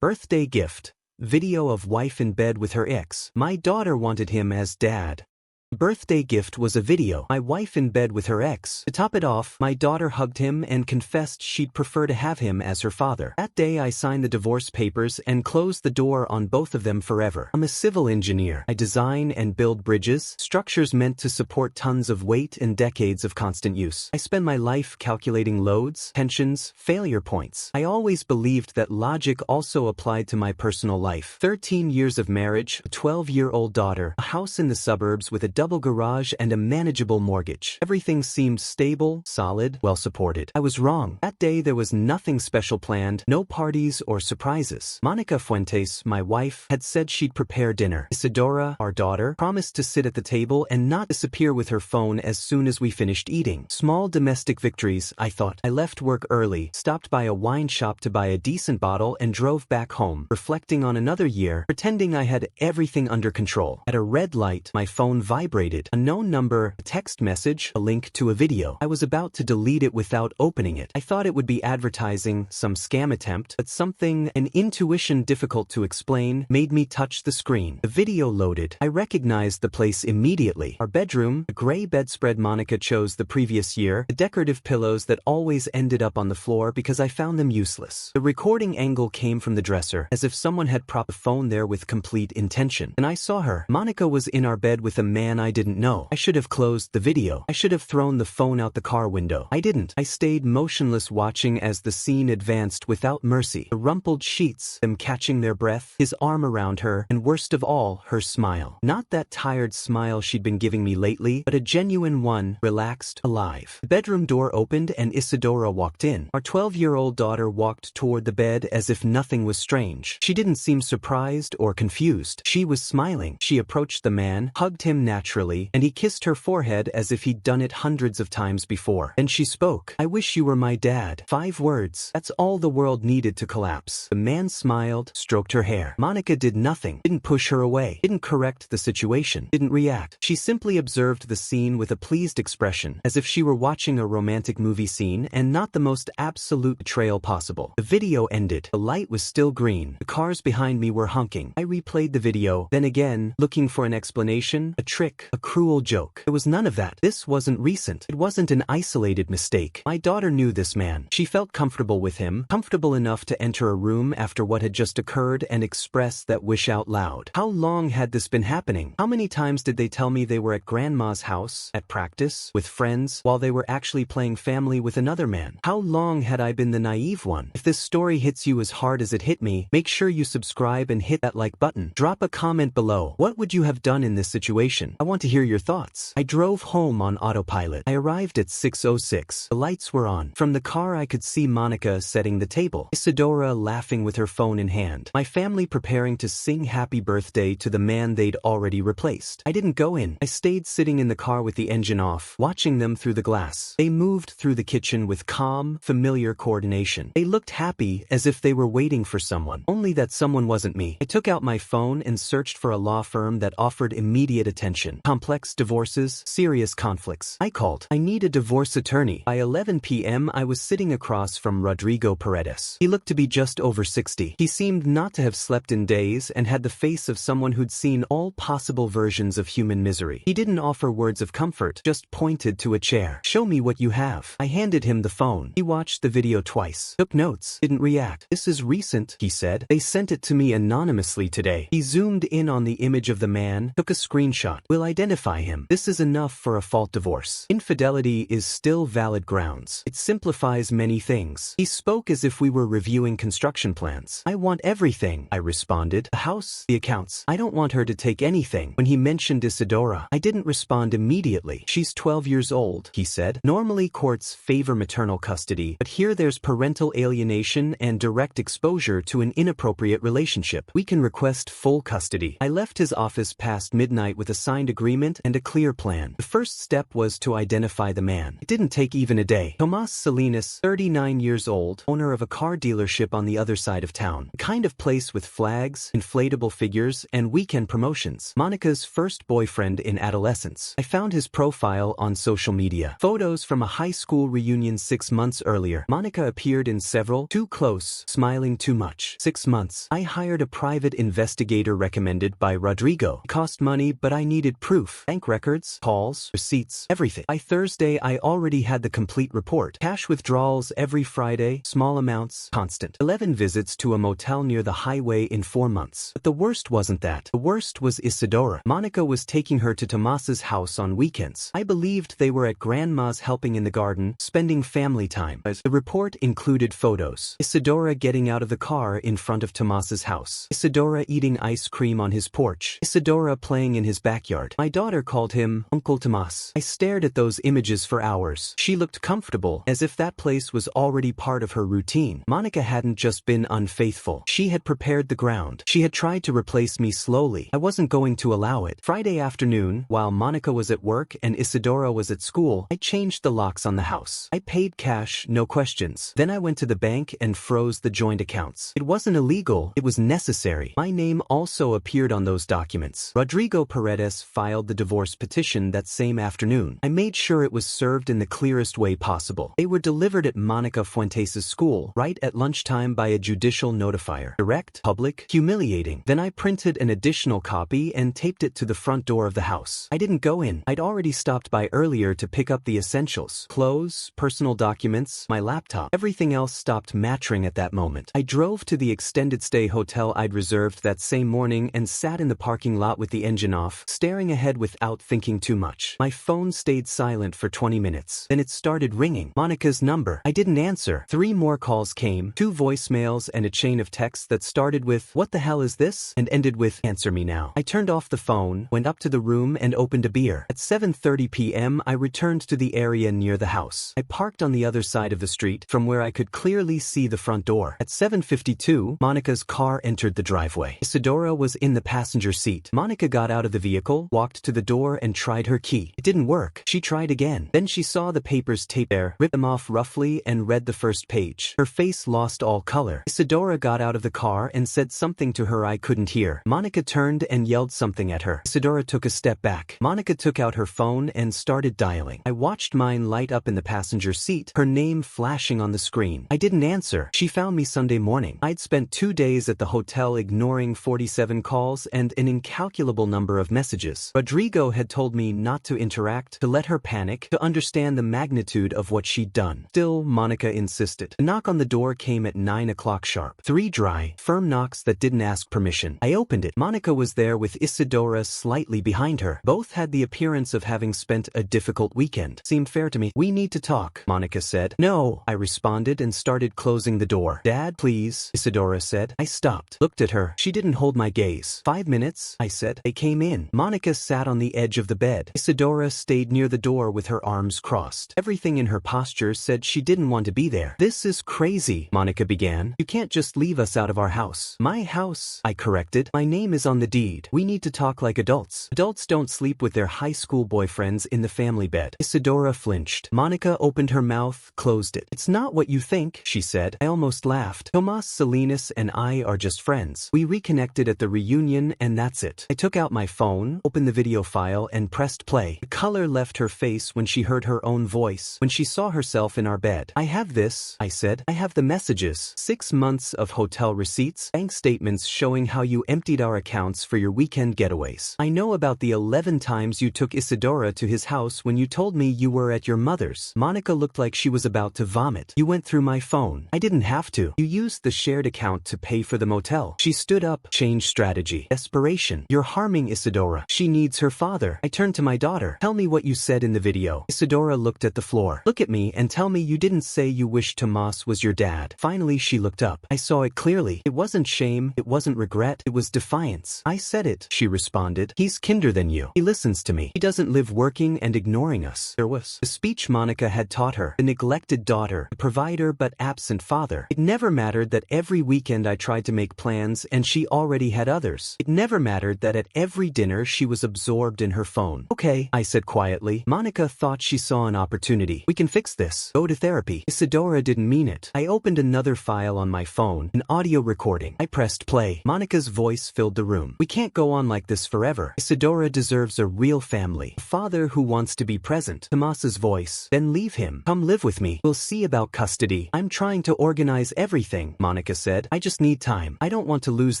Birthday gift. Video of wife in bed with her ex. My daughter wanted him as dad. Birthday gift was a video. My wife in bed with her ex. To top it off, my daughter hugged him and confessed she'd prefer to have him as her father. That day I signed the divorce papers and closed the door on both of them forever. I'm a civil engineer. I design and build bridges, structures meant to support tons of weight and decades of constant use. I spend my life calculating loads, tensions, failure points. I always believed that logic also applied to my personal life. 13 years of marriage, a 12-year-old daughter, a house in the suburbs with a double garage and a manageable mortgage. Everything seemed stable, solid, well supported. I was wrong. That day there was nothing special planned, no parties or surprises. Monica Fuentes, my wife, had said she'd prepare dinner. Isadora, our daughter, promised to sit at the table and not disappear with her phone as soon as we finished eating. Small domestic victories, I thought. I left work early, stopped by a wine shop to buy a decent bottle and drove back home, reflecting on another year, pretending I had everything under control. At a red light, my phone vibrated. A known number, a text message, a link to a video. I was about to delete it without opening it. I thought it would be advertising, some scam attempt, but something, an intuition difficult to explain, made me touch the screen. The video loaded. I recognized the place immediately. Our bedroom, a gray bedspread Monica chose the previous year, the decorative pillows that always ended up on the floor because I found them useless. The recording angle came from the dresser, as if someone had propped a phone there with complete intention. And I saw her. Monica was in our bed with a man I didn't know. I should have closed the video. I should have thrown the phone out the car window. I didn't. I stayed motionless watching as the scene advanced without mercy. The rumpled sheets, them catching their breath, his arm around her, and worst of all, her smile. Not that tired smile she'd been giving me lately, but a genuine one, relaxed, alive. The bedroom door opened and Isadora walked in. Our 12-year-old daughter walked toward the bed as if nothing was strange. She didn't seem surprised or confused. She was smiling. She approached the man, hugged him naturally, and he kissed her forehead as if he'd done it hundreds of times before. Then she spoke. "I wish you were my dad." 5 words. That's all the world needed to collapse. The man smiled, stroked her hair. Monica did nothing. Didn't push her away. Didn't correct the situation. Didn't react. She simply observed the scene with a pleased expression, as if she were watching a romantic movie scene and not the most absolute betrayal possible. The video ended. The light was still green. The cars behind me were honking. I replayed the video, then again, looking for an explanation, a trick, a cruel joke. There was none of that. This wasn't recent. It wasn't an isolated mistake. My daughter knew this man. She felt comfortable with him, comfortable enough to enter a room after what had just occurred and express that wish out loud. How long had this been happening? How many times did they tell me they were at grandma's house, at practice, with friends, while they were actually playing family with another man? How long had I been the naive one? If this story hits you as hard as it hit me, make sure you subscribe and hit that like button. Drop a comment below. What would you have done in this situation? I want to hear your thoughts. I drove home on autopilot. I arrived at 6:06. The lights were on. From the car I could see Monica setting the table, Isadora laughing with her phone in hand, my family preparing to sing happy birthday to the man they'd already replaced. I didn't go in. I stayed sitting in the car with the engine off, watching them through the glass. They moved through the kitchen with calm, familiar coordination. They looked happy, as if they were waiting for someone. Only that someone wasn't me. I took out my phone and searched for a law firm that offered immediate attention. Complex divorces, serious conflicts. I called. I need a divorce attorney. By 11 p.m. I was sitting across from Rodrigo Paredes. He looked to be just over 60. He seemed not to have slept in days and had the face of someone who'd seen all possible versions of human misery. He didn't offer words of comfort, just pointed to a chair. "Show me what you have." I handed him the phone. He watched the video twice, took notes, didn't react. "This is recent," he said. "They sent it to me anonymously today." He zoomed in on the image of the man, took a screenshot. "We'll identify him. This is enough for a fault divorce. Infidelity is still valid grounds. It simplifies many things." He spoke as if we were reviewing construction plans. "I want everything," I responded. "The house, the accounts. I don't want her to take anything." When he mentioned Isadora, I didn't respond immediately. "She's 12 years old," he said. "Normally courts favor maternal custody, but here there's parental alienation and direct exposure to an inappropriate relationship. We can request full custody." I left his office past midnight with a signed signed agreement and a clear plan. The first step was to identify the man. It didn't take even a day. Tomas Salinas, 39 years old, owner of a car dealership on the other side of town. The kind of place with flags, inflatable figures, and weekend promotions. Monica's first boyfriend in adolescence. I found his profile on social media. Photos from a high school reunion 6 months earlier. Monica appeared in several. Too close, smiling too much. 6 months. I hired a private investigator recommended by Rodrigo. It cost money, but I needed proof. Bank records, calls, receipts, everything. By Thursday, I already had the complete report. Cash withdrawals every Friday, small amounts, constant. 11 visits to a motel near the highway in 4 months. But the worst wasn't that. The worst was Isadora. Monica was taking her to Tomas's house on weekends. I believed they were at Grandma's helping in the garden, spending family time. The report included photos. Isadora getting out of the car in front of Tomas's house. Isadora eating ice cream on his porch. Isadora playing in his backyard. My daughter called him Uncle Tomas. I stared at those images for hours. She looked comfortable, as if that place was already part of her routine. Monica hadn't just been unfaithful. She had prepared the ground. She had tried to replace me slowly. I wasn't going to allow it. Friday afternoon, while Monica was at work and Isadora was at school, I changed the locks on the house. I paid cash, no questions. Then I went to the bank and froze the joint accounts. It wasn't illegal, it was necessary. My name also appeared on those documents. Rodrigo Paredes filed the divorce petition that same afternoon. I made sure it was served in the clearest way possible. They were delivered at Monica Fuentes' school, right at lunchtime by a judicial notifier. Direct, public, humiliating. Then I printed an additional copy and taped it to the front door of the house. I didn't go in. I'd already stopped by earlier to pick up the essentials. Clothes, personal documents, my laptop. Everything else stopped mattering at that moment. I drove to the extended stay hotel I'd reserved that same morning and sat in the parking lot with the engine off, staring ahead without thinking too much. My phone stayed silent for 20 minutes. Then it started ringing. Monica's number. I didn't answer. 3 more calls came, 2 voicemails and a chain of texts that started with, "What the hell is this?" and ended with, "Answer me now." I turned off the phone, went up to the room and opened a beer. At 7:30 p.m. I returned to the area near the house. I parked on the other side of the street, from where I could clearly see the front door. At 7:52, Monica's car entered the driveway. Isadora was in the passenger seat. Monica got out of the vehicle, walked to the door and tried her key. It didn't work. She tried again. Then she saw the papers taped there, ripped them off roughly and read the first page. Her face lost all color. Isadora got out of the car and said something to her I couldn't hear. Monica turned and yelled something at her. Isadora took a step back. Monica took out her phone and started dialing. I watched mine light up in the passenger seat, her name flashing on the screen. I didn't answer. She found me Sunday morning. I'd spent 2 days at the hotel ignoring 47 calls and an incalculable number of messages. Rodrigo had told me not to interact, to let her panic, to understand the magnitude of what she'd done. Still, Monica insisted. A knock on the door came at 9 o'clock sharp. 3 dry, firm knocks that didn't ask permission. I opened it. Monica was there with Isadora slightly behind her. Both had the appearance of having spent a difficult weekend. Seemed fair to me. "We need to talk," Monica said. "No," I responded and started closing the door. "Dad, please," Isadora said. I stopped, looked at her. She didn't hold my gaze. "5 minutes," I said. They came in. Monica sat on the edge of the bed. Isadora stayed near the door with her arms crossed. Everything in her posture said she didn't want to be there. "This is crazy," Monica began. "You can't just leave us out of our house." "My house," I corrected. "My name is on the deed. We need to talk like adults. Adults don't sleep with their high school boyfriends in the family bed." Isadora flinched. Monica opened her mouth, closed it. "It's not what you think," she said. I almost laughed. "Tomas Salinas and I are just friends. We reconnected at the reunion and that's it." I took out my phone, opened the video file and pressed play. The color left her face when she heard her own voice, when she saw herself in our bed. "I have this," I said. "I have the messages. 6 months of hotel receipts, bank statements showing how you emptied our accounts for your weekend getaways. I know about the 11 times you took Isadora to his house when you told me you were at your mother's." Monica looked like she was about to vomit. "You went through my phone." "I didn't have to. You used the shared account to pay for the motel." She stood up, changed strategy. "Desperation. You're harming Isadora. She needs her father." I turned to my daughter. "Tell me what you said in the video." Isadora looked at the floor. "Look at me and tell me you didn't say you wished Tomas was your dad." Finally she looked up. I saw it clearly. It wasn't shame, it wasn't regret, it was defiance. "I said it," she responded. "He's kinder than you. He listens to me. He doesn't live working and ignoring us." There was the speech Monica had taught her. The neglected daughter, the provider but absent father. It never mattered that every weekend I tried to make plans and she already had others. It never mattered that at every dinner she was was absorbed in her phone. Okay, I said quietly. Monica thought she saw an opportunity. We can fix this. Go to therapy. Isadora didn't mean it. I opened another file on my phone, an audio recording. I pressed play. Monica's voice filled the room. We can't go on like this forever. Isadora deserves a real family. A father who wants to be present. Tomas's voice. Then leave him. Come live with me. We'll see about custody. I'm trying to organize everything, Monica said. I just need time. I don't want to lose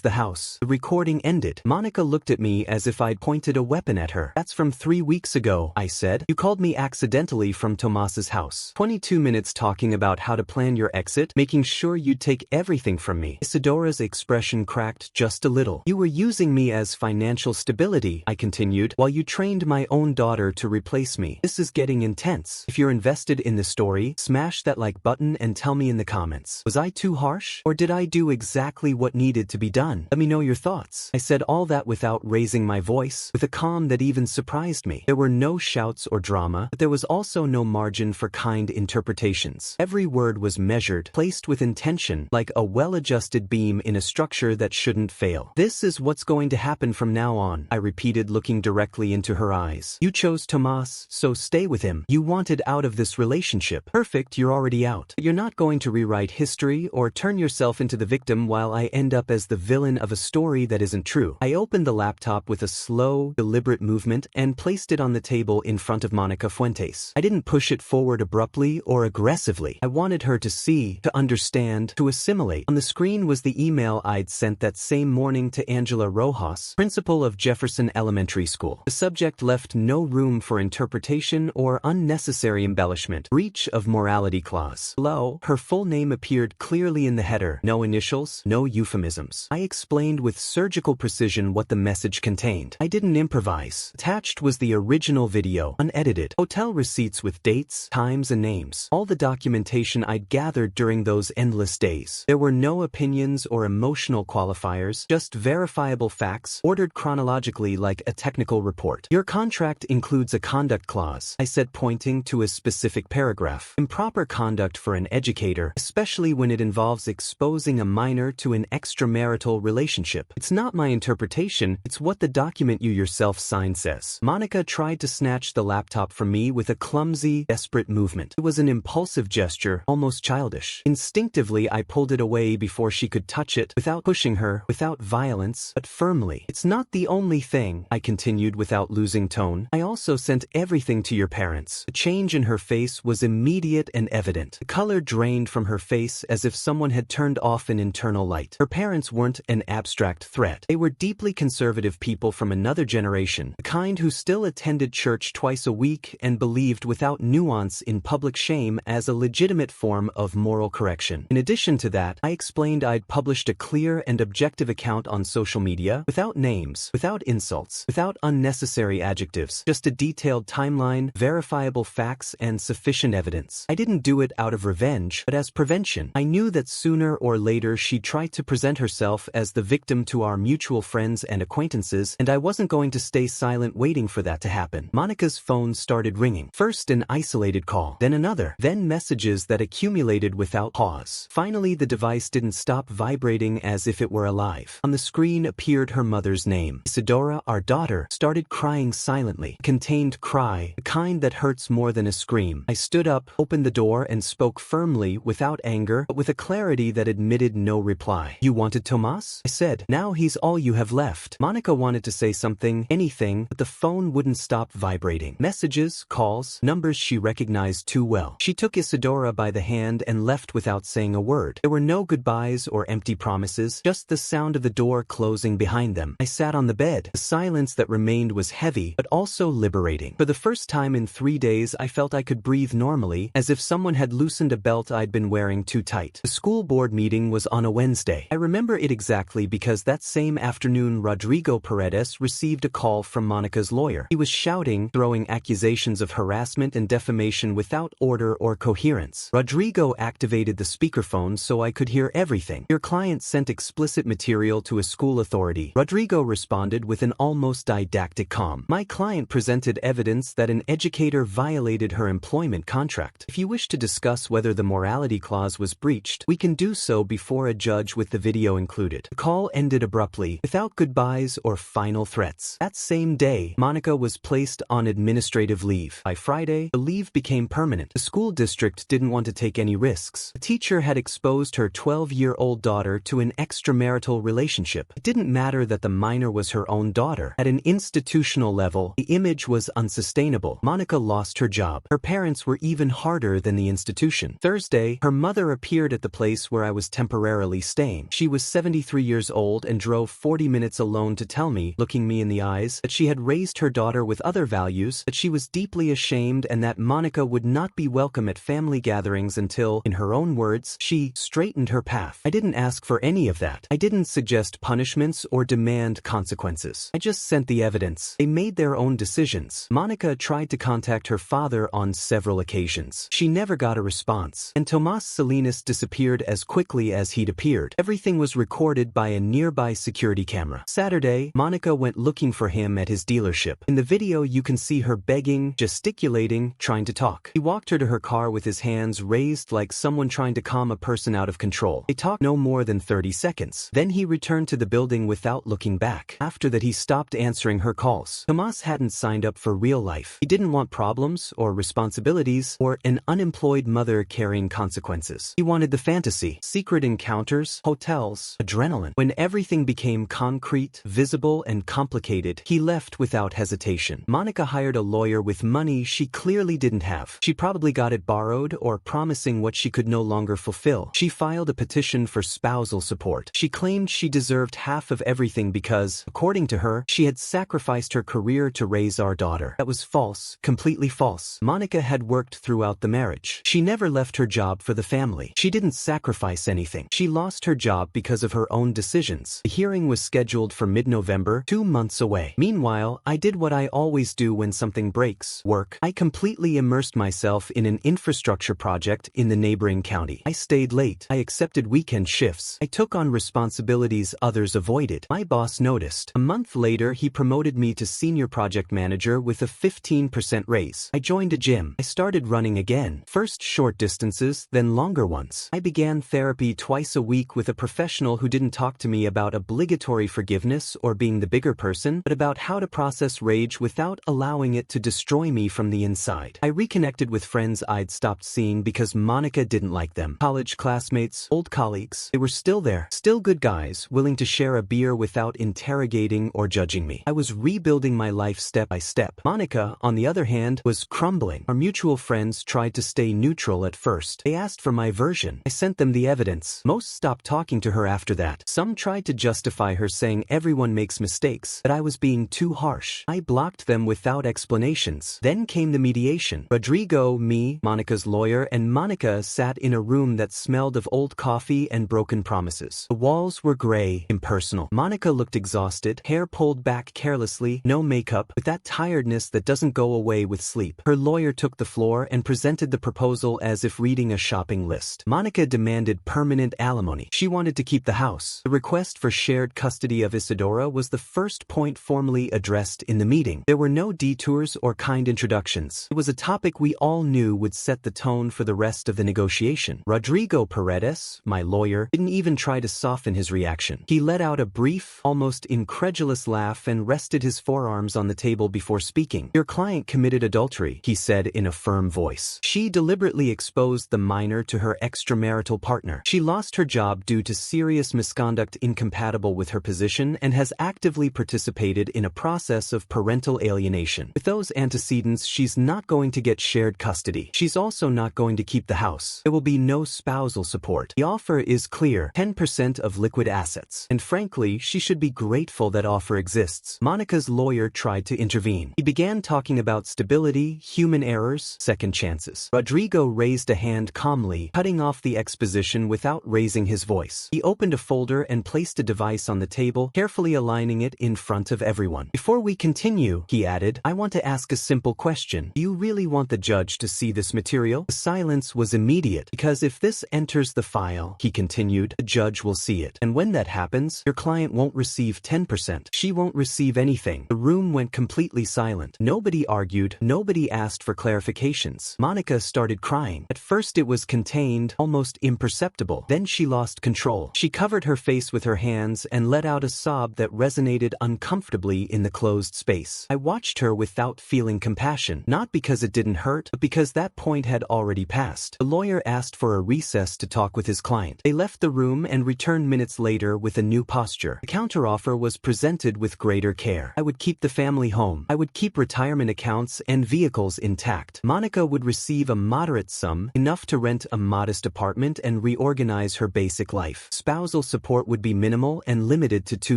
the house. The recording ended. Monica looked at me as if I'd pointed a weapon at her. That's from 3 weeks ago, I said. You called me accidentally from Tomas's house. 22 minutes talking about how to plan your exit, making sure you'd take everything from me. Isadora's expression cracked just a little. You were using me as financial stability, I continued, while you trained my own daughter to replace me. This is getting intense. If you're invested in the story, smash that like button and tell me in the comments. Was I too harsh? Or did I do exactly what needed to be done? Let me know your thoughts. I said all that without raising my voice, with a calm that even surprised me. There were no shouts or drama, but there was also no margin for kind interpretations. Every word was measured, placed with intention, like a well-adjusted beam in a structure that shouldn't fail. This is what's going to happen from now on, I repeated, looking directly into her eyes. You chose Tomas, so stay with him. You wanted out of this relationship. Perfect, you're already out. You're not going to rewrite history or turn yourself into the victim while I end up as the villain of a story that isn't true. I opened the laptop with a slow, deliberate movement and placed it on the table in front of Monica Fuentes. I didn't push it forward abruptly or aggressively. I wanted her to see, to understand, to assimilate. On the screen was the email I'd sent that same morning to Angela Rojas, principal of Jefferson Elementary School. The subject left no room for interpretation or unnecessary embellishment. Breach of morality clause. Below, her full name appeared clearly in the header. No initials, no euphemisms. I explained with surgical precision what the message contained. I didn't improvise. Attached was the original video, unedited. Hotel receipts with dates, times, and names. All the documentation I'd gathered during those endless days. There were no opinions or emotional qualifiers, just verifiable facts, ordered chronologically like a technical report. Your contract includes a conduct clause, I said, pointing to a specific paragraph. Improper conduct for an educator, especially when it involves exposing a minor to an extramarital relationship. It's not my interpretation, it's what the document you yourself signed says. Monica tried to snatch the laptop from me with a clumsy, desperate movement. It was an impulsive gesture, almost childish. Instinctively, I pulled it away before she could touch it, without pushing her, without violence, but firmly. It's not the only thing, I continued without losing tone. I also sent everything to your parents. The change in her face was immediate and evident. The color drained from her face as if someone had turned off an internal light. Her parents weren't an abstract threat. They were deeply conservative people from another generation, the kind who still attended church twice a week and believed without nuance in public shame as a legitimate form of moral correction. In addition to that, I explained I'd published a clear and objective account on social media, without names, without insults, without unnecessary adjectives, just a detailed timeline, verifiable facts, and sufficient evidence. I didn't do it out of revenge, but as prevention. I knew that sooner or later she'd try to present herself as the victim to our mutual friends and acquaintances, and I wasn't going to stay silent waiting for that to happen. Monica's phone started ringing. First an isolated call, then another, then messages that accumulated without pause. Finally, the device didn't stop vibrating as if it were alive. On the screen appeared her mother's name. Isadora, our daughter, started crying silently. A contained cry, the kind that hurts more than a scream. I stood up, opened the door, and spoke firmly, without anger, but with a clarity that admitted no reply. You wanted Tomas? I said. Now he's all you have left. Monica wanted to say something, anything, but the phone wouldn't stop vibrating. Messages, calls, numbers she recognized too well. She took Isadora by the hand and left without saying a word. There were no goodbyes or empty promises, just the sound of the door closing behind them. I sat on the bed. The silence that remained was heavy, but also liberating. For the first time in 3 days, I felt I could breathe normally, as if someone had loosened a belt I'd been wearing too tight. The school board meeting was on a Wednesday. I remember it exactly because that same afternoon Rodrigo Paredes received a call from Monica's lawyer. He was shouting, throwing accusations of harassment and defamation without order or coherence. Rodrigo activated the speakerphone so I could hear everything. Your client sent explicit material to a school authority. Rodrigo responded with an almost didactic calm. My client presented evidence that an educator violated her employment contract. If you wish to discuss whether the morality clause was breached, we can do so before a judge with the video included. The call ended abruptly, without goodbyes or final threats. months. That same day, Monica was placed on administrative leave. By Friday, the leave became permanent. The school district didn't want to take any risks. The teacher had exposed her 12-year-old daughter to an extramarital relationship. It didn't matter that the minor was her own daughter. At an institutional level, the image was unsustainable. Monica lost her job. Her parents were even harder than the institution. Thursday, her mother appeared at the place where I was temporarily staying. She was 73 years old and drove 40 minutes alone to tell me, looking me in the eyes, that she had raised her daughter with other values, that she was deeply ashamed, and that Monica would not be welcome at family gatherings until, in her own words, she straightened her path. I didn't ask for any of that. I didn't suggest punishments or demand consequences. I just sent the evidence. They made their own decisions. Monica tried to contact her father on several occasions. She never got a response, and Tomas Salinas disappeared as quickly as he'd appeared. Everything was recorded by a nearby security camera. Saturday, Monica went looking for him at his dealership. In the video, you can see her begging, gesticulating, trying to talk. He walked her to her car with his hands raised like someone trying to calm a person out of control. They talked no more than 30 seconds. Then he returned to the building without looking back. After that, he stopped answering her calls. Tomas hadn't signed up for real life. He didn't want problems or responsibilities or an unemployed mother carrying consequences. He wanted the fantasy, secret encounters, hotels, adrenaline. When everything became concrete, visible, and complicated, he left without hesitation. Monica hired a lawyer with money she clearly didn't have. She probably got it borrowed or promising what she could no longer fulfill. She filed a petition for spousal support. She claimed she deserved half of everything because, according to her, she had sacrificed her career to raise our daughter. That was false, completely false. Monica had worked throughout the marriage. She never left her job for the family. She didn't sacrifice anything. She lost her job because of her own decisions. The hearing was scheduled for mid-November, 2 months away. Meanwhile, I did what I always do when something breaks: work. I completely immersed myself in an infrastructure project in the neighboring county. I stayed late. I accepted weekend shifts. I took on responsibilities others avoided. My boss noticed. A month later, he promoted me to senior project manager with a 15% raise. I joined a gym. I started running again. First short distances, then longer ones. I began therapy twice a week with a professional who didn't talk to me about obligatory forgiveness or being the bigger person, but about how to process rage without allowing it to destroy me from the inside. I reconnected with friends I'd stopped seeing because Monica didn't like them. College classmates, old colleagues, they were still there. Still good guys, willing to share a beer without interrogating or judging me. I was rebuilding my life step by step. Monica, on the other hand, was crumbling. Our mutual friends tried to stay neutral at first. They asked for my version. I sent them the evidence. Most stopped talking to her after that. Some tried to justify her, saying everyone makes mistakes, that I was being too harsh. I blocked them without explanations. Then came the mediation. Rodrigo, me, Monica's lawyer, and Monica sat in a room that smelled of old coffee and broken promises. The walls were gray, impersonal. Monica looked exhausted, hair pulled back carelessly, no makeup, with that tiredness that doesn't go away with sleep. Her lawyer took the floor and presented the proposal as if reading a shopping list. Monica demanded permanent alimony. She wanted to keep the house. The request for shared custody of Isadora was the first point formally addressed in the meeting. There were no detours or kind introductions. It was a topic we all knew would set the tone for the rest of the negotiation. Rodrigo Paredes, my lawyer, didn't even try to soften his reaction. He let out a brief, almost incredulous laugh and rested his forearms on the table before speaking. Your client committed adultery, he said in a firm voice. She deliberately exposed the minor to her extramarital partner. She lost her job due to serious misconduct incompatible with her position and has actively participated in a process of parental alienation. With those antecedents, she's not going to get shared custody. She's also not going to keep the house. There will be no spousal support. The offer is clear: 10% of liquid assets. And frankly, she should be grateful that offer exists. Monica's lawyer tried to intervene. He began talking about stability, human errors, second chances. Rodrigo raised a hand calmly, cutting off the exposition without raising his voice. He opened a folder and placed a device on the table, carefully aligning it in front of everyone. Before we continue, he added, I want to ask a simple question. Do you really want the judge to see this material? The silence was immediate, because if this enters the file, he continued, the judge will see it. And when that happens, your client won't receive 10%. She won't receive anything. The room went completely silent. Nobody argued. Nobody asked for clarifications. Monica started crying. At first it was contained, almost imperceptible. Then she lost control. She covered her face with her hands and let out a sob that resonated uncomfortably uncomfortably in the closed space. I watched her without feeling compassion, not because it didn't hurt, but because that point had already passed. The lawyer asked for a recess to talk with his client. They left the room and returned minutes later with a new posture. The counteroffer was presented with greater care. I would keep the family home. I would keep retirement accounts and vehicles intact. Monica would receive a moderate sum, enough to rent a modest apartment and reorganize her basic life. Spousal support would be minimal and limited to 2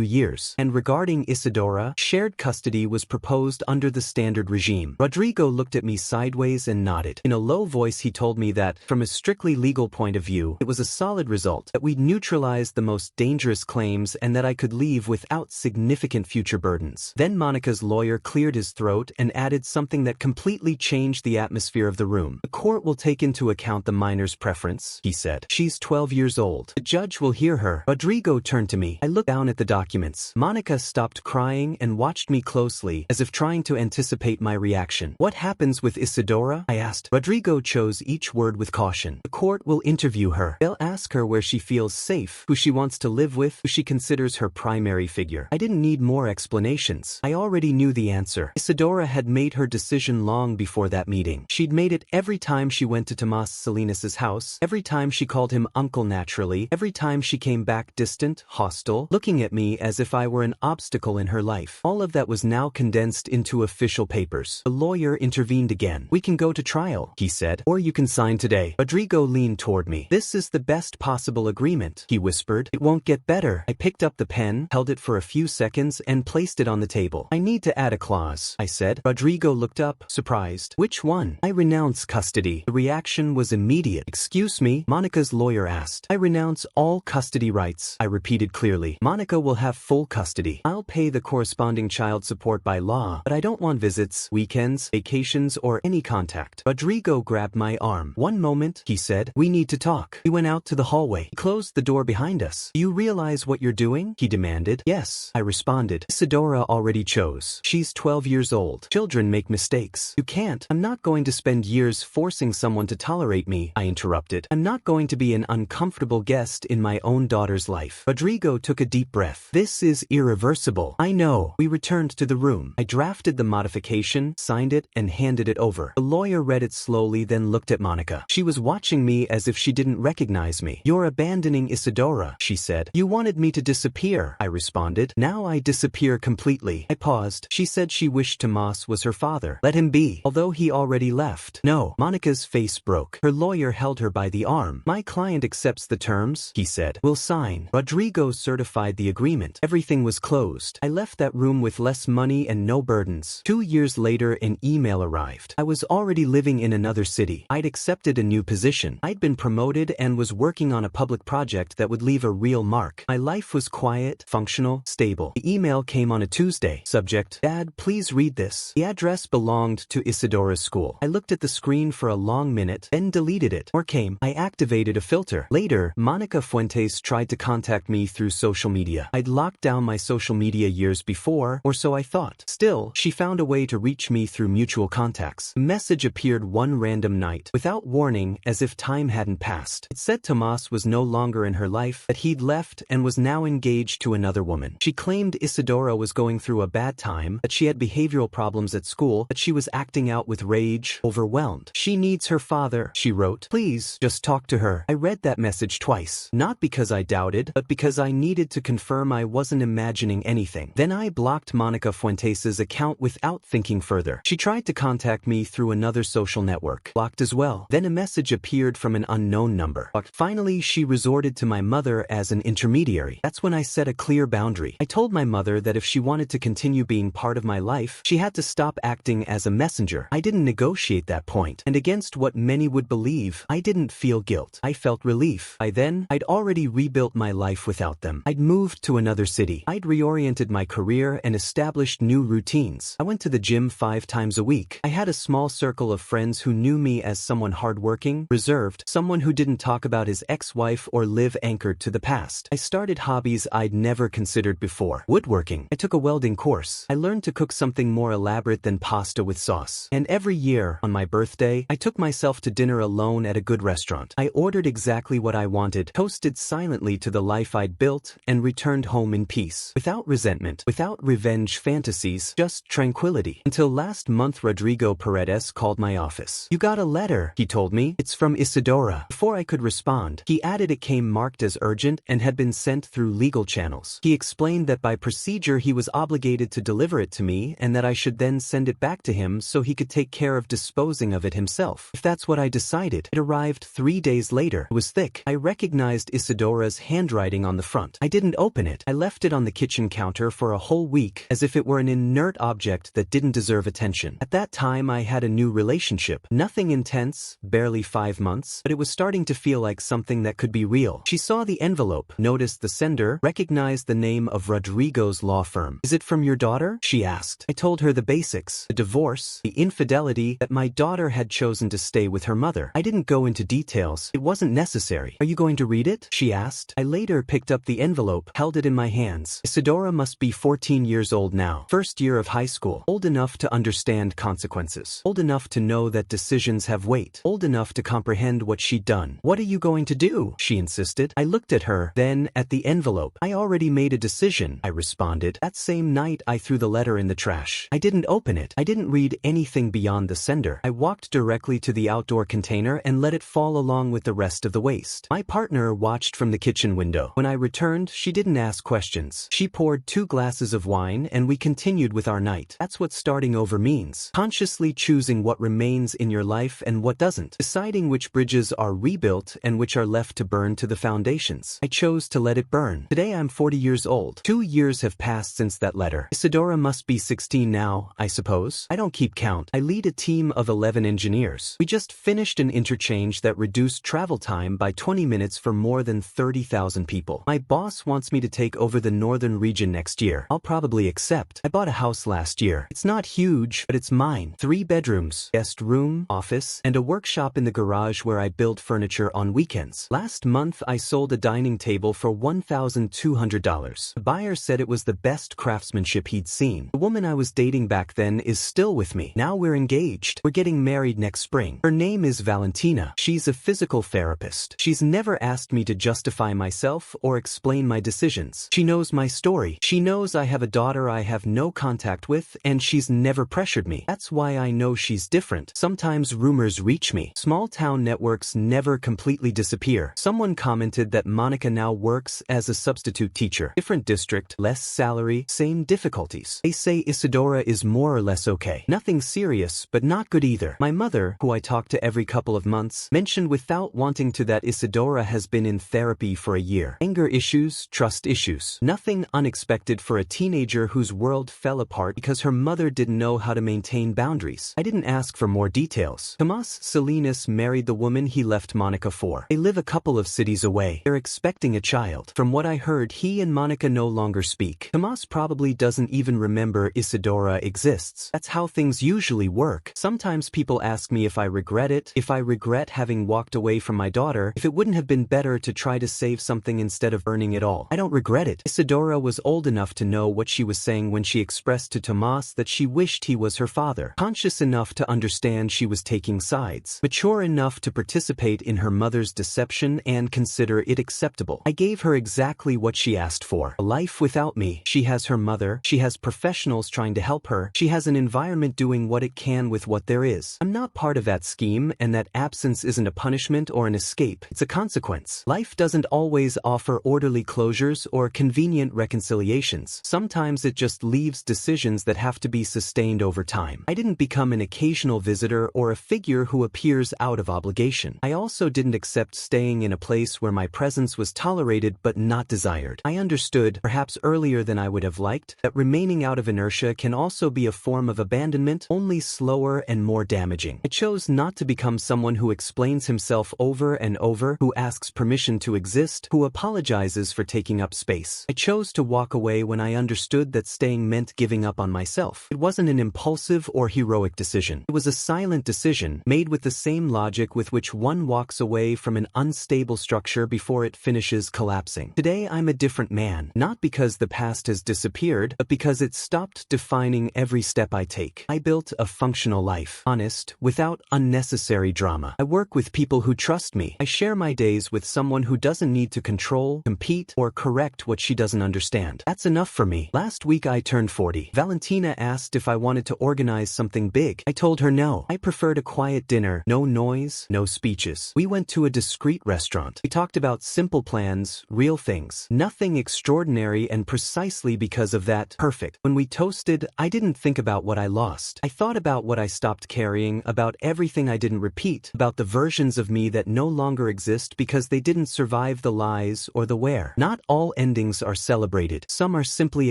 years. And regarding Isadora, shared custody was proposed under the standard regime. Rodrigo looked at me sideways and nodded. In a low voice he told me that, from a strictly legal point of view, it was a solid result, that we'd neutralized the most dangerous claims and that I could leave without significant future burdens. Then Monica's lawyer cleared his throat and added something that completely changed the atmosphere of the room. The court will take into account the minor's preference, he said. She's 12 years old. The judge will hear her. Rodrigo turned to me. I looked down at the documents. Monica stopped crying and watched me closely, as if trying to anticipate my reaction. What happens with Isadora? I asked. Rodrigo chose each word with caution. The court will interview her. They'll ask her where she feels safe, who she wants to live with, who she considers her primary figure. I didn't need more explanations. I already knew the answer. Isadora had made her decision long before that meeting. She'd made it every time she went to Tomas Salinas' house, every time she called him uncle naturally, every time she came back distant, hostile, looking at me as if I were an obstacle in her life. All of that was now condensed into official papers. The lawyer intervened again. We can go to trial, he said, or you can sign today. Rodrigo leaned toward me. This is the best possible agreement, he whispered. It won't get better. I picked up the pen, held it for a few seconds, and placed it on the table. I need to add a clause, I said. Rodrigo looked up, surprised. Which one? I renounce custody. The reaction was immediate. Excuse me? Monica's lawyer asked. I renounce all custody rights, I repeated clearly. Monica will have full custody. I'll pay the corresponding child support by law, but I don't want visits, weekends, vacations, or any contact. Rodrigo grabbed my arm. One moment, he said. We need to talk. We went out to the hallway. He closed the door behind us. Do you realize what you're doing? He demanded. Yes, I responded. Isadora already chose. She's 12 years old. Children make mistakes. You can't. I'm not going to spend years forcing someone to tolerate me, I interrupted. I'm not going to be an uncomfortable guest in my own daughter's life. Rodrigo took a deep breath. This is irreversible. I know. We returned to the room. I drafted the modification, signed it, and handed it over. The lawyer read it slowly, then looked at Monica. She was watching me as if she didn't recognize me. You're abandoning Isadora, she said. You wanted me to disappear, I responded. Now I disappear completely. I paused. She said she wished Tomas was her father. Let him be, although he already left. No. Monica's face broke. Her lawyer held her by the arm. My client accepts the terms, he said. We'll sign. Rodrigo certified the agreement. Everything was closed. I left that room with less money and no burdens. 2 years later, an email arrived. I was already living in another city. I'd accepted a new position. I'd been promoted and was working on a public project that would leave a real mark. My life was quiet, functional, stable. The email came on a Tuesday. Subject: Dad, please read this. The address belonged to Isadora's school. I looked at the screen for a long minute, then deleted it. Or came. I activated a filter. Later, Monica Fuentes tried to contact me through social media. I'd locked down my social media years before, or so I thought. Still, she found a way to reach me through mutual contacts. A message appeared one random night, without warning, as if time hadn't passed. It said Tomas was no longer in her life, that he'd left and was now engaged to another woman. She claimed Isadora was going through a bad time, that she had behavioral problems at school, that she was acting out with rage, overwhelmed. She needs her father, she wrote. Please, just talk to her. I read that message twice, not because I doubted, but because I needed to confirm I wasn't imagining anything. Then I blocked Monica Fuentes' account without thinking further. She tried to contact me through another social network, blocked as well. Then a message appeared from an unknown number. But finally, she resorted to my mother as an intermediary. That's when I set a clear boundary. I told my mother that if she wanted to continue being part of my life, she had to stop acting as a messenger. I didn't negotiate that point, and against what many would believe, I didn't feel guilt. I felt relief. I'd already rebuilt my life without them. I'd moved to another city. I'd reoriented my career and established new routines. I went to the gym 5 times a week. I had a small circle of friends who knew me as someone hardworking, reserved, someone who didn't talk about his ex-wife or live anchored to the past. I started hobbies I'd never considered before. Woodworking. I took a welding course. I learned to cook something more elaborate than pasta with sauce. And every year, on my birthday, I took myself to dinner alone at a good restaurant. I ordered exactly what I wanted, toasted silently to the life I'd built, and returned home in peace, without resentment. contentment, without revenge fantasies, just tranquility. Until last month Rodrigo Paredes called my office. "You got a letter," he told me. "It's from Isadora." Before I could respond, he added it came marked as urgent and had been sent through legal channels. He explained that by procedure he was obligated to deliver it to me and that I should then send it back to him so he could take care of disposing of it himself. If that's what I decided. It arrived 3 days later. It was thick. I recognized Isadora's handwriting on the front. I didn't open it. I left it on the kitchen counter for a whole week, as if it were an inert object that didn't deserve attention. At that time I had a new relationship. Nothing intense, barely 5 months, but it was starting to feel like something that could be real. She saw the envelope, noticed the sender, recognized the name of Rodrigo's law firm. "Is it from your daughter?" she asked. I told her the basics, the divorce, the infidelity, that my daughter had chosen to stay with her mother. I didn't go into details. It wasn't necessary. "Are you going to read it?" she asked. I later picked up the envelope, held it in my hands. Isadora must be 14 years old now. First year of high school. Old enough to understand consequences. Old enough to know that decisions have weight. Old enough to comprehend what she'd done. "What are you going to do?" she insisted. I looked at her, then at the envelope. "I already made a decision," I responded. That same night I threw the letter in the trash. I didn't open it. I didn't read anything beyond the sender. I walked directly to the outdoor container and let it fall along with the rest of the waste. My partner watched from the kitchen window. When I returned, she didn't ask questions. She poured 2 glasses of wine and we continued with our night. That's what starting over means. Consciously choosing what remains in your life and what doesn't. Deciding which bridges are rebuilt and which are left to burn to the foundations. I chose to let it burn. Today I'm 40 years old. 2 years have passed since that letter. Isadora must be 16 now, I suppose. I don't keep count. I lead a team of 11 engineers. We just finished an interchange that reduced travel time by 20 minutes for more than 30,000 people. My boss wants me to take over the northern region next year. I'll probably accept. I bought a house last year. It's not huge, but it's mine. 3 bedrooms, guest room, office, and a workshop in the garage where I build furniture on weekends. Last month I sold a dining table for $1,200. The buyer said it was the best craftsmanship he'd seen. The woman I was dating back then is still with me. Now we're engaged. We're getting married next spring. Her name is Valentina. She's a physical therapist. She's never asked me to justify myself or explain my decisions. She knows my story. She knows I have a daughter I have no contact with, and she's never pressured me. That's why I know she's different. Sometimes rumors reach me. Small town networks never completely disappear. Someone commented that Monica now works as a substitute teacher. Different district, less salary, same difficulties. They say Isadora is more or less okay. Nothing serious, but not good either. My mother, who I talk to every couple of months, mentioned without wanting to that Isadora has been in therapy for a year. Anger issues, trust issues. Nothing unexpected for a teenager whose world fell apart because her mother didn't know how to maintain boundaries. I didn't ask for more details. Tomas Salinas married the woman he left Monica for. They live a couple of cities away. They're expecting a child. From what I heard, he and Monica no longer speak. Tomas probably doesn't even remember Isadora exists. That's how things usually work. Sometimes people ask me if I regret it, if I regret having walked away from my daughter, if it wouldn't have been better to try to save something instead of burning it all. I don't regret it. Isadora was old enough to know what she was saying when she expressed to Tomas that she wished he was her father. Conscious enough to understand she was taking sides. Mature enough to participate in her mother's deception and consider it acceptable. I gave her exactly what she asked for. A life without me. She has her mother. She has professionals trying to help her. She has an environment doing what it can with what there is. I'm not part of that scheme, and that absence isn't a punishment or an escape. It's a consequence. Life doesn't always offer orderly closures or convenient reconciliations. Sometimes it just leaves decisions that have to be sustained over time. I didn't become an occasional visitor or a figure who appears out of obligation. I also didn't accept staying in a place where my presence was tolerated but not desired. I understood, perhaps earlier than I would have liked, that remaining out of inertia can also be a form of abandonment, only slower and more damaging. I chose not to become someone who explains himself over and over, who asks permission to exist, who apologizes for taking up space. I chose to walk away when I understood that staying meant giving up on myself. It wasn't an impulsive or heroic decision. It was a silent decision, made with the same logic with which one walks away from an unstable structure before it finishes collapsing. Today I'm a different man, not because the past has disappeared, but because it stopped defining every step I take. I built a functional life, honest, without unnecessary drama. I work with people who trust me. I share my days with someone who doesn't need to control, compete, or correct what she doesn't understand. That's enough enough for me. Last week I turned 40. Valentina asked if I wanted to organize something big. I told her no. I preferred a quiet dinner, no noise, no speeches. We went to a discreet restaurant. We talked about simple plans, real things. Nothing extraordinary, and precisely because of that, perfect. When we toasted, I didn't think about what I lost. I thought about what I stopped carrying, about everything I didn't repeat, about the versions of me that no longer exist because they didn't survive the lies or the wear. Not all endings are celebrated. Some are simply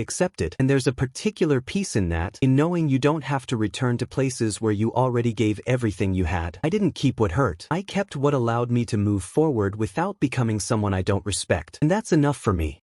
accepted, and there's a particular peace in that, in knowing you don't have to return to places where you already gave everything you had. I didn't keep what hurt. I kept what allowed me to move forward without becoming someone I don't respect. And that's enough for me.